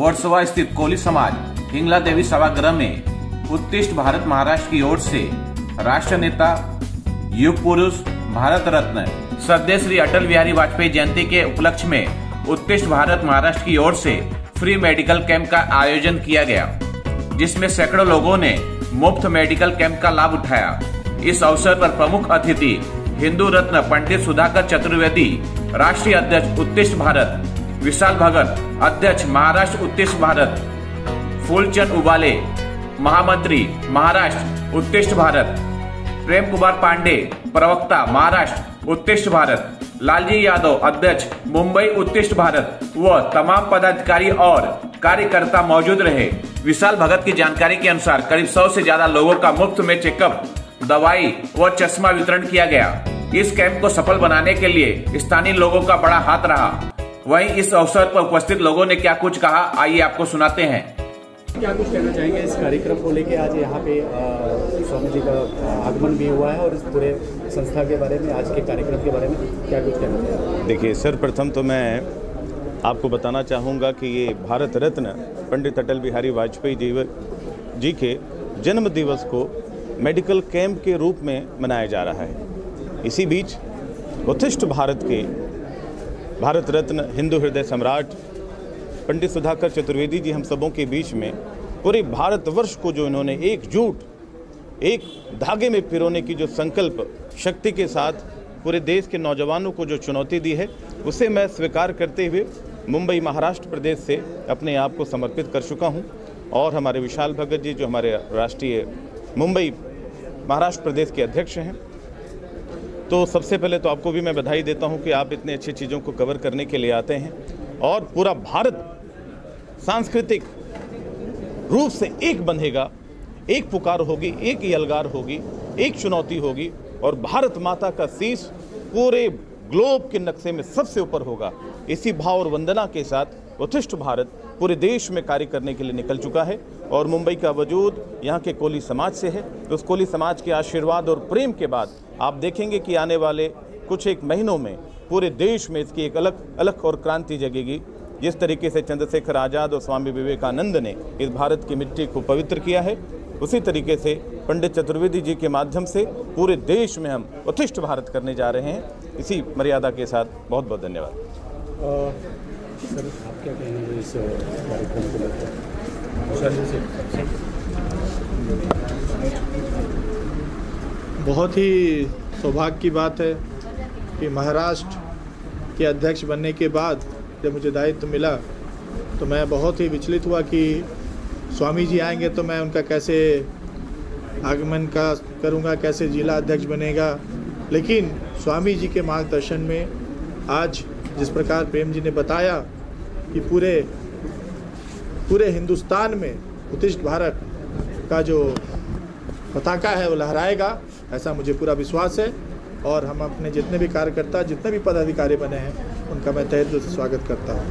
वर्सोवा स्थित कोली समाज हिंगला देवी सभागृह में उत्कृष्ट भारत महाराष्ट्र की ओर से राष्ट्र नेता, युग पुरुष, भारत रत्न श्रद्धेय श्री अटल बिहारी वाजपेयी जयंती के उपलक्ष्य में उत्कृष्ट भारत महाराष्ट्र की ओर से फ्री मेडिकल कैंप का आयोजन किया गया, जिसमें सैकड़ों लोगों ने मुफ्त मेडिकल कैंप का लाभ उठाया। इस अवसर पर प्रमुख अतिथि हिंदू रत्न पंडित सुधाकर चतुर्वेदी, राष्ट्रीय अध्यक्ष उत्कृष्ट भारत, विशाल भगत, अध्यक्ष महाराष्ट्र उत्कृष्ट भारत, फूलचंद उबाले, महामंत्री महाराष्ट्र उत्कृष्ट भारत, प्रेम कुमार पांडे, प्रवक्ता महाराष्ट्र उत्कृष्ट भारत, लालजी यादव, अध्यक्ष मुंबई उत्कृष्ट भारत व तमाम पदाधिकारी और कार्यकर्ता मौजूद रहे। विशाल भगत की जानकारी के अनुसार करीब 100 से ज्यादा लोगों का मुफ्त में चेकअप, दवाई व चश्मा वितरण किया गया। इस कैंप को सफल बनाने के लिए स्थानीय लोगों का बड़ा हाथ रहा। वहीं इस अवसर पर उपस्थित लोगों ने क्या कुछ कहा, आइए आपको सुनाते हैं। क्या कुछ कहना चाहेंगे इस कार्यक्रम को लेके? आज यहाँ पे स्वामी जी का आगमन भी हुआ है और इस पूरे संस्था के बारे में, आज के कार्यक्रम के बारे में क्या कुछ कहना चाहेंगे? देखिए, सर्वप्रथम तो मैं आपको बताना चाहूँगा कि ये भारत रत्न पंडित अटल बिहारी वाजपेयी जी के जन्म दिवस को मेडिकल कैंप के रूप में मनाया जा रहा है। इसी बीच उत्कृष्ट भारत के भारत रत्न हिंदू हृदय सम्राट पंडित सुधाकर चतुर्वेदी जी हम सबों के बीच में पूरे भारतवर्ष को जो इन्होंने एकजुट, एक धागे में पिरोने की जो संकल्प शक्ति के साथ पूरे देश के नौजवानों को जो चुनौती दी है, उसे मैं स्वीकार करते हुए मुंबई महाराष्ट्र प्रदेश से अपने आप को समर्पित कर चुका हूं। और हमारे विशाल भगत जी जो हमारे राष्ट्रीय मुंबई महाराष्ट्र प्रदेश के अध्यक्ष हैं, तो सबसे पहले तो आपको भी मैं बधाई देता हूं कि आप इतने अच्छी चीज़ों को कवर करने के लिए आते हैं और पूरा भारत सांस्कृतिक रूप से एक बंधेगा, एक पुकार होगी, एक यलगार होगी, एक चुनौती होगी और भारत माता का शीश पूरे ग्लोब के नक्शे में सबसे ऊपर होगा। इसी भाव और वंदना के साथ उत्कृष्ट भारत पूरे देश में कार्य करने के लिए निकल चुका है और मुंबई का वजूद यहाँ के कोली समाज से है। उस कोली समाज के आशीर्वाद और प्रेम के बाद आप देखेंगे कि आने वाले कुछ एक महीनों में पूरे देश में इसकी एक अलग और क्रांति जगेगी। जिस तरीके से चंद्रशेखर आज़ाद और स्वामी विवेकानंद ने इस भारत की मिट्टी को पवित्र किया है, उसी तरीके से पंडित चतुर्वेदी जी के माध्यम से पूरे देश में हम उत्कृष्ट भारत करने जा रहे हैं। इसी मर्यादा के साथ बहुत बहुत धन्यवाद। सर, आप क्या कहेंगे इस कार्यक्रम को लेकर? बहुत ही सौभाग्य की बात है कि महाराष्ट्र के अध्यक्ष बनने के बाद जब मुझे दायित्व मिला तो मैं बहुत ही विचलित हुआ कि स्वामी जी आएंगे तो मैं उनका कैसे आगमन का करूंगा, कैसे जिला अध्यक्ष बनेगा। लेकिन स्वामी जी के मार्गदर्शन में आज जिस प्रकार प्रेम जी ने बताया कि पूरे हिंदुस्तान में उत्कृष्ट भारत का जो पताका है वो लहराएगा, ऐसा मुझे पूरा विश्वास है। और हम अपने जितने भी कार्यकर्ता, जितने भी पदाधिकारी बने हैं, उनका मैं तहे दिल से स्वागत करता हूँ।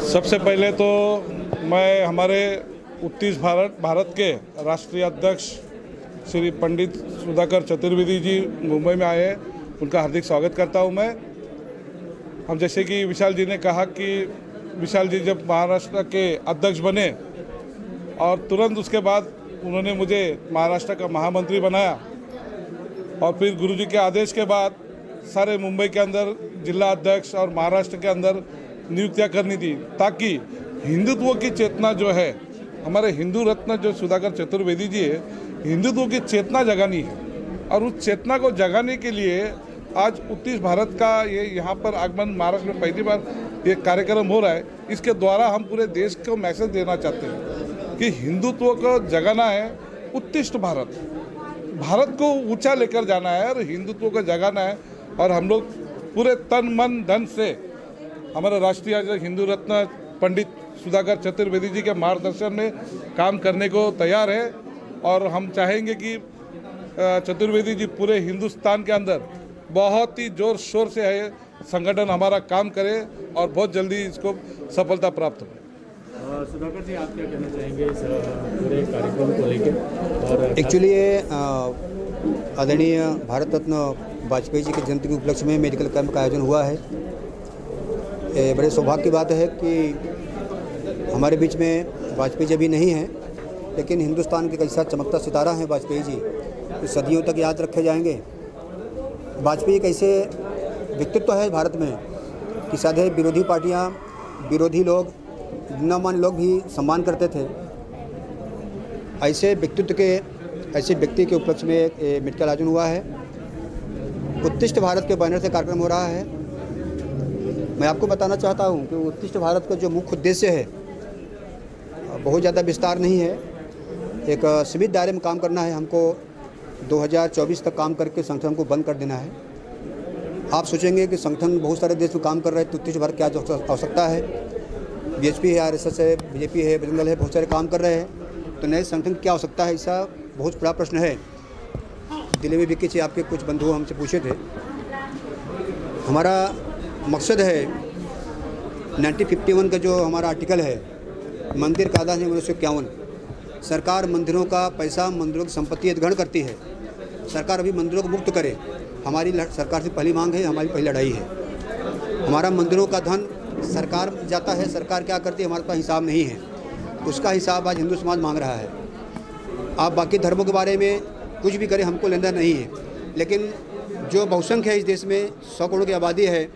सबसे पहले तो मैं हमारे उत्कृष्ट भारत के राष्ट्रीय अध्यक्ष श्री पंडित सुधाकर चतुर्वेदी जी मुंबई में आए, उनका हार्दिक स्वागत करता हूँ मैं। हम जैसे कि विशाल जी ने कहा कि विशाल जी जब महाराष्ट्र के अध्यक्ष बने और तुरंत उसके बाद उन्होंने मुझे महाराष्ट्र का महामंत्री बनाया और फिर गुरुजी के आदेश के बाद सारे मुंबई के अंदर जिला अध्यक्ष और महाराष्ट्र के अंदर नियुक्तियां करनी थी, ताकि हिंदुत्व की चेतना जो है, हमारे हिंदू रत्न जो सुधाकर चतुर्वेदी जी है, हिंदुत्व की चेतना जगानी है। और उस चेतना को जगाने के लिए आज उत्कृष्ट भारत का ये यहाँ पर आगमन महाराष्ट्र में पहली बार ये कार्यक्रम हो रहा है। इसके द्वारा हम पूरे देश को मैसेज देना चाहते हैं कि हिंदुत्व को जगाना है, उत्कृष्ट भारत को ऊंचा लेकर जाना है और हिंदुत्व को जगाना है। और हम लोग पूरे तन मन धन से हमारे राष्ट्रीय हिंदू रत्न पंडित सुधाकर चतुर्वेदी जी के मार्गदर्शन में काम करने को तैयार है। और हम चाहेंगे कि चतुर्वेदी जी पूरे हिंदुस्तान के अंदर बहुत ही जोर शोर से है संगठन हमारा काम करे और बहुत जल्दी इसको सफलता प्राप्त हो। सुधाकर जी, आप क्या कहना चाहेंगे इस पूरे कार्यक्रम को लेकर? और एक्चुअली आदरणीय भारत रत्न वाजपेयी जी के जयंती के उपलक्ष्य में मेडिकल कैंप का आयोजन हुआ है। बड़े सौभाग्य की बात है कि हमारे बीच में वाजपेयी जी अभी नहीं हैं, लेकिन हिंदुस्तान के कैसा चमकता सितारा हैं वाजपेयी जी, तो सदियों तक याद रखे जाएंगे। वाजपेयी एक ऐसे व्यक्तित्व है भारत में कि शायद विरोधी पार्टियां, विरोधी लोग, गणमान्य लोग भी सम्मान करते थे। ऐसे व्यक्ति के उपलक्ष्य में एक मेडिकल आयोजन हुआ है। उत्कृष्ट भारत के बैनर से कार्यक्रम हो रहा है। मैं आपको बताना चाहता हूं कि उत्कृष्ट भारत का जो मुख्य उद्देश्य है बहुत ज़्यादा विस्तार नहीं है, एक सीमित दायरे में काम करना है। हमको 2024 तक काम करके संगठन को बंद कर देना है। आप सोचेंगे कि संगठन बहुत सारे देश में काम कर रहे हैं तो उत्कृष्ट भारत क्या आवश्यकता है? बीएचपी है, RSS है, बीजेपी है, बजरंग दल है, बहुत सारे काम कर रहे हैं, तो नए संगठन की क्या आवश्यकता है? ऐसा बहुत बड़ा प्रश्न है। दिल्ली में भी आपके कुछ बंधु हमसे पूछे थे। हमारा मकसद है 1951 का जो हमारा आर्टिकल है, मंदिर का आधा है 1951, सरकार मंदिरों का पैसा, मंदिरों की संपत्ति ग्रहण करती है। सरकार अभी मंदिरों को मुक्त करे, हमारी सरकार से पहली मांग है, हमारी पहली लड़ाई है। हमारा मंदिरों का धन सरकार जाता है, सरकार क्या करती है हमारे पास हिसाब नहीं है, उसका हिसाब आज हिंदू समाज मांग रहा है। आप बाकी धर्मों के बारे में कुछ भी करें, हमको लेना नहीं है, लेकिन जो बहुसंख्य है इस देश में, 100 करोड़ की आबादी है,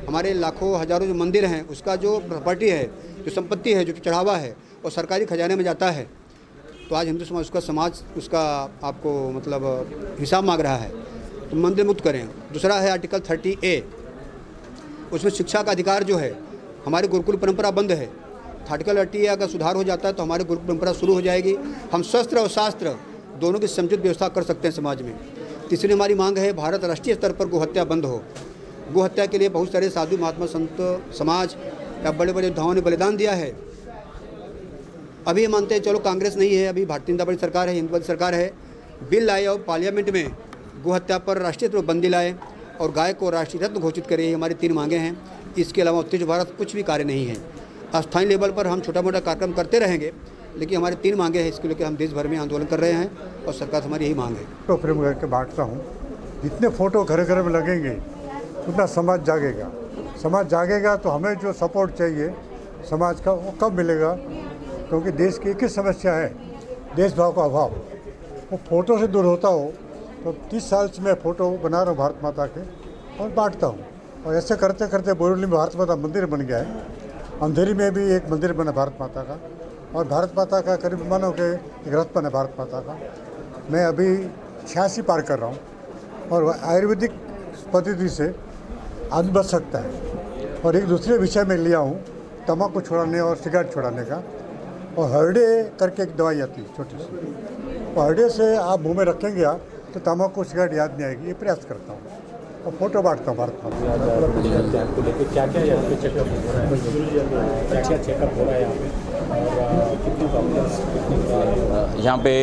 हमारे लाखों हजारों जो मंदिर हैं, उसका जो प्रॉपर्टी है, जो संपत्ति है, जो चढ़ावा है, और सरकारी खजाने में जाता है, तो आज हिंदू समाज उसका आपको मतलब हिसाब मांग रहा है। तो मंदिर मुक्त करें। दूसरा है आर्टिकल 30A, उसमें शिक्षा का अधिकार जो है, हमारी गुरुकुल परंपरा बंद है। आर्टिकल 30A अगर सुधार हो जाता है तो हमारी गुरुकुल परंपरा शुरू हो जाएगी। हम शस्त्र और शास्त्र दोनों की समुचित व्यवस्था कर सकते हैं समाज में। तीसरी हमारी मांग है भारत राष्ट्रीय स्तर पर गोहत्या बंद हो। गोहत्या के लिए बहुत सारे साधु महात्मा संत समाज या बड़े बड़े योद्धाओं ने बलिदान दिया है। अभी ये मानते हैं चलो कांग्रेस नहीं है, अभी भारतीय जनता पार्टी सरकार है, हिंदुत्व सरकार है, बिल लाए और पार्लियामेंट में गोहत्या पर राष्ट्रीय स्तर पर बंदी लाए और गाय को राष्ट्रीय रत्न घोषित करे। हमारी 3 मांगे हैं। इसके अलावा उत्कृष्ट भारत कुछ भी कार्य नहीं है। स्थानीय लेवल पर हम छोटा मोटा कार्यक्रम करते रहेंगे, लेकिन हमारी 3 मांगे हैं। इसके लिए हम देश भर में आंदोलन कर रहे हैं और सरकार से हमारी यही मांग है। फोटो फ्रेम करके बांटता हूँ। जितने फ़ोटो घर घर में लगेंगे उतना समाज जागेगा। समाज जागेगा तो हमें जो सपोर्ट चाहिए समाज का वो कब मिलेगा? क्योंकि देश की एक ही समस्या है, देशभाव का अभाव। वो फ़ोटो से दूर होता हो तो 30 साल से मैं फ़ोटो बना रहा हूँ भारत माता के और बांटता हूँ। और ऐसे करते करते बोरीवली में भारत माता मंदिर बन गया है। अंधेरी में भी एक मंदिर बना भारत माता का, और भारत माता का करीब मानो कि एक रथ बना भारत माता का। मैं अभी 86 पार कर रहा हूँ और आयुर्वेदिक पद्धति से आदमी बच सकता है। और एक दूसरे विषय में लिया हूँ तम्बाकू छुड़ाने और सिगरेट छुड़ाने का। और हरडे करके एक दवाई आती है छोटी सी, और हरडे से आप मुँह में रखेंगे आप तो तम्बाकू सिगरेट याद नहीं आएगी। ये प्रयास करता हूँ और फोटो बांटता हूँ भारत माता। क्या क्या यहाँ पे चेकअप हो रहा है, क्या क्या चेकअप हो रहा है यहाँ पे, और कितनी प्रॉब्लम्स? यहाँ पे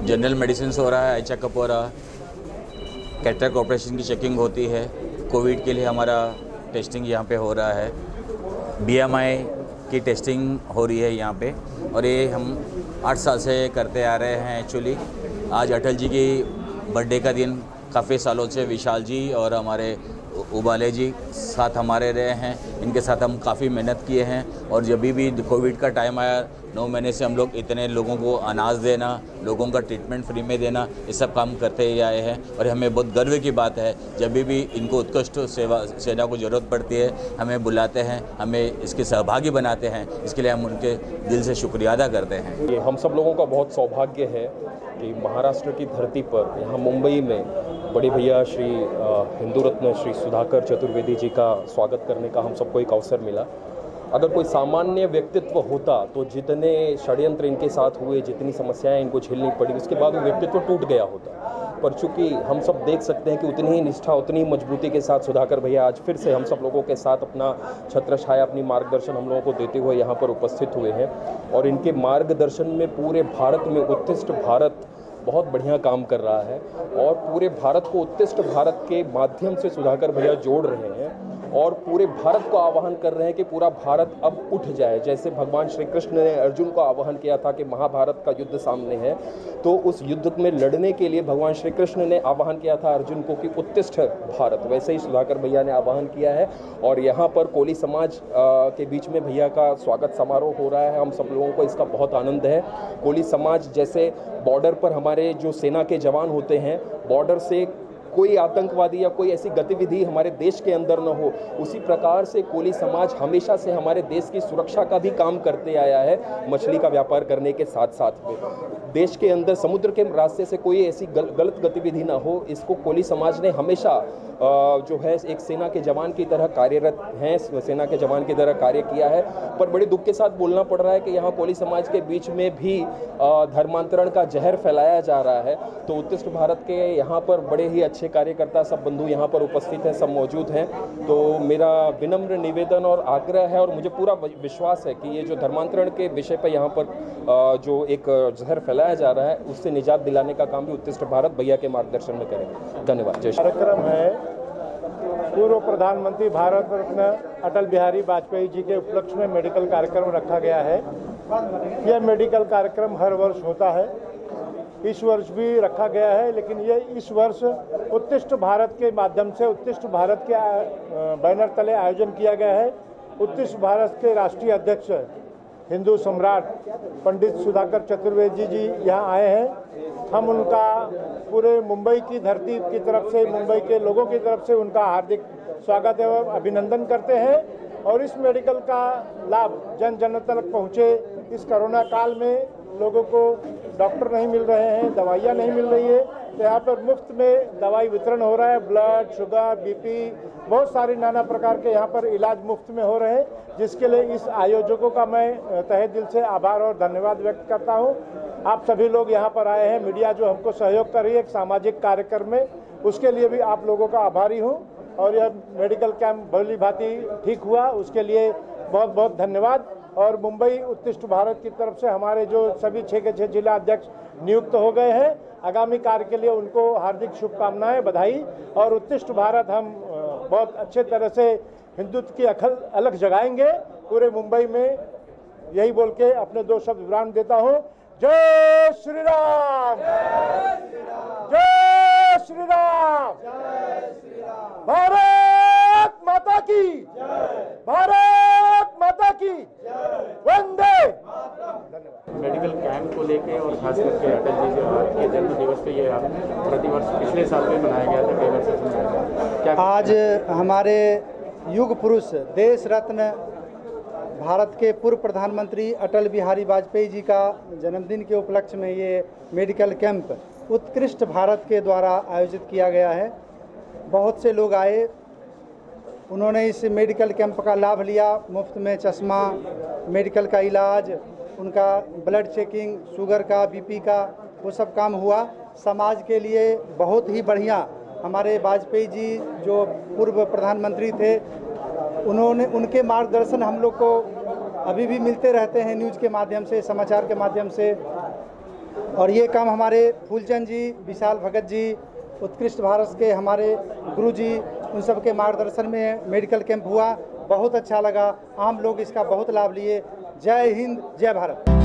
जनरल मेडिसिन हो रहा है, आई चेकअप हो रहा है, कैटरेक्ट ऑपरेशन की चेकिंग होती है, कोविड के लिए हमारा टेस्टिंग यहाँ पे हो रहा है, BMI की टेस्टिंग हो रही है यहाँ पे। और ये हम 8 साल से करते आ रहे हैं। एक्चुअली आज अटल जी की बर्थडे का दिन, काफ़ी सालों से विशाल जी और हमारे उबाले जी साथ हमारे रहे हैं। इनके साथ हम काफ़ी मेहनत किए हैं और जब भी कोविड का टाइम आया 9 महीने से हम लोग इतने लोगों को अनाज देना, लोगों का ट्रीटमेंट फ्री में देना, ये सब काम करते ही आए हैं। और हमें बहुत गर्व की बात है, जब भी इनको उत्कृष्ट सेना को ज़रूरत पड़ती है हमें बुलाते हैं, हमें इसके सहभागी बनाते हैं। इसके लिए हम उनके दिल से शुक्रिया अदा करते हैं। ये हम सब लोगों का बहुत सौभाग्य है कि महाराष्ट्र की धरती पर यहाँ मुंबई में बड़े भैया श्री हिंदू रत्न श्री सुधाकर चतुर्वेदी जी का स्वागत करने का हम सबको एक अवसर मिला। अगर कोई सामान्य व्यक्तित्व होता तो जितने षड्यंत्र इनके साथ हुए, जितनी समस्याएं इनको झेलनी पड़ी, उसके बाद वो व्यक्तित्व टूट गया होता। पर चूंकि हम सब देख सकते हैं कि उतनी ही निष्ठा, उतनी ही मजबूती के साथ सुधाकर भैया आज फिर से हम सब लोगों के साथ अपना छत्र छाया, अपनी मार्गदर्शन हम लोगों को देते हुए यहाँ पर उपस्थित हुए हैं। और इनके मार्गदर्शन में पूरे भारत में उत्कृष्ट भारत बहुत बढ़िया काम कर रहा है और पूरे भारत को उत्कृष्ट भारत के माध्यम से सुधाकर भैया जोड़ रहे हैं। और पूरे भारत को आह्वान कर रहे हैं कि पूरा भारत अब उठ जाए। जैसे भगवान श्री कृष्ण ने अर्जुन को आह्वान किया था कि महाभारत का युद्ध सामने है, तो उस युद्ध में लड़ने के लिए भगवान श्री कृष्ण ने आह्वान किया था अर्जुन को कि उत्तिष्ठ भारत, वैसे ही सुधाकर भैया ने आह्वान किया है। और यहाँ पर कोली समाज के बीच में भैया का स्वागत समारोह हो रहा है। हम सब लोगों को इसका बहुत आनंद है। कोली समाज जैसे बॉर्डर पर हमारे जो सेना के जवान होते हैं, बॉर्डर से कोई आतंकवादी या कोई ऐसी गतिविधि हमारे देश के अंदर न हो, उसी प्रकार से कोली समाज हमेशा से हमारे देश की सुरक्षा का भी काम करते आया है। मछली का व्यापार करने के साथ साथ में देश के अंदर समुद्र के रास्ते से कोई ऐसी गलत गतिविधि ना हो, इसको कोली समाज ने हमेशा जो है एक सेना के जवान की तरह कार्यरत हैं, सेना के जवान की तरह कार्य किया है। पर बड़े दुख के साथ बोलना पड़ रहा है कि यहाँ कोली समाज के बीच में भी धर्मांतरण का जहर फैलाया जा रहा है। तो उत्तिष्ठ भारत के यहाँ पर बड़े ही अच्छे कार्यकर्ता सब बंधु यहाँ पर उपस्थित हैं, सब मौजूद हैं। तो मेरा विनम्र निवेदन और आग्रह है, और मुझे पूरा विश्वास है कि ये जो धर्मांतरण के विषय पर यहाँ पर जो एक जहर फैलाया जा रहा है, उससे निजात दिलाने का काम भी उत्तिष्ठ भारत भैया के मार्गदर्शन में करेंगे। धन्यवाद। जय श्री राम। कार्यक्रम है पूर्व प्रधानमंत्री भारत रत्न अटल बिहारी वाजपेयी जी के उपलक्ष्य में मेडिकल कार्यक्रम रखा गया है। यह मेडिकल कार्यक्रम हर वर्ष होता है, इस वर्ष भी रखा गया है, लेकिन ये इस वर्ष उत्तिष्ठ भारत के माध्यम से उत्तिष्ठ भारत के बैनर तले आयोजन किया गया है। उत्तिष्ठ भारत के राष्ट्रीय अध्यक्ष हिंदू सम्राट पंडित सुधाकर चतुर्वेदी जी यहाँ आए हैं। हम उनका पूरे मुंबई की धरती की तरफ से, मुंबई के लोगों की तरफ से उनका हार्दिक स्वागत एवं अभिनंदन करते हैं। और इस मेडिकल का लाभ जन जन तक पहुँचे। इस कोरोना काल में लोगों को डॉक्टर नहीं मिल रहे हैं, दवाइयाँ नहीं मिल रही है, तो यहाँ पर मुफ्त में दवाई वितरण हो रहा है। ब्लड, शुगर, बीपी, बहुत सारे नाना प्रकार के यहाँ पर इलाज मुफ्त में हो रहे हैं, जिसके लिए इस आयोजकों का मैं तहे दिल से आभार और धन्यवाद व्यक्त करता हूँ। आप सभी लोग यहाँ पर आए हैं, मीडिया जो हमको सहयोग कर रही है एक सामाजिक कार्यक्रम में, उसके लिए भी आप लोगों का आभारी हूँ। और यह मेडिकल कैंप भली भांति ठीक हुआ, उसके लिए बहुत बहुत धन्यवाद। और मुंबई उत्तिष्ठ भारत की तरफ से हमारे जो सभी 6 के 6 जिला अध्यक्ष नियुक्त हो गए हैं, आगामी कार्य के लिए उनको हार्दिक शुभकामनाएं, बधाई। और उत्तिष्ठ भारत हम बहुत अच्छे तरह से हिंदुत्व की अलख जगाएंगे पूरे मुंबई में। यही बोल के अपने 2 शब्द विराम देता हूँ। जय श्री राम, जय श्री राम, भारत माता की, भारत माता की, वंदे। मेडिकल कैंप को लेके और खास करके अटल जी के जन्म दिवस पे ये प्रतिवर्ष पिछले साल में मनाया गया था, कई वर्षों से मनाया गया। क्या आज हमारे युग पुरुष देश रत्न भारत के पूर्व प्रधानमंत्री अटल बिहारी वाजपेयी जी का जन्मदिन के उपलक्ष्य में ये मेडिकल कैंप उत्कृष्ट भारत के द्वारा आयोजित किया गया है। बहुत से लोग आए, उन्होंने इस मेडिकल कैंप का लाभ लिया। मुफ्त में चश्मा, मेडिकल का इलाज, उनका ब्लड चेकिंग, शुगर का, बीपी का, वो सब काम हुआ। समाज के लिए बहुत ही बढ़िया। हमारे वाजपेयी जी जो पूर्व प्रधानमंत्री थे, उनके मार्गदर्शन हम लोग को अभी भी मिलते रहते हैं न्यूज़ के माध्यम से, समाचार के माध्यम से। और ये काम हमारे फूलचंद जी, विशाल भगत जी, उत्कृष्ट भारत के हमारे गुरु जी, उन सब के मार्गदर्शन में मेडिकल कैंप हुआ। बहुत अच्छा लगा, आम लोग इसका बहुत लाभ लिए। जय हिंद, जय भारत।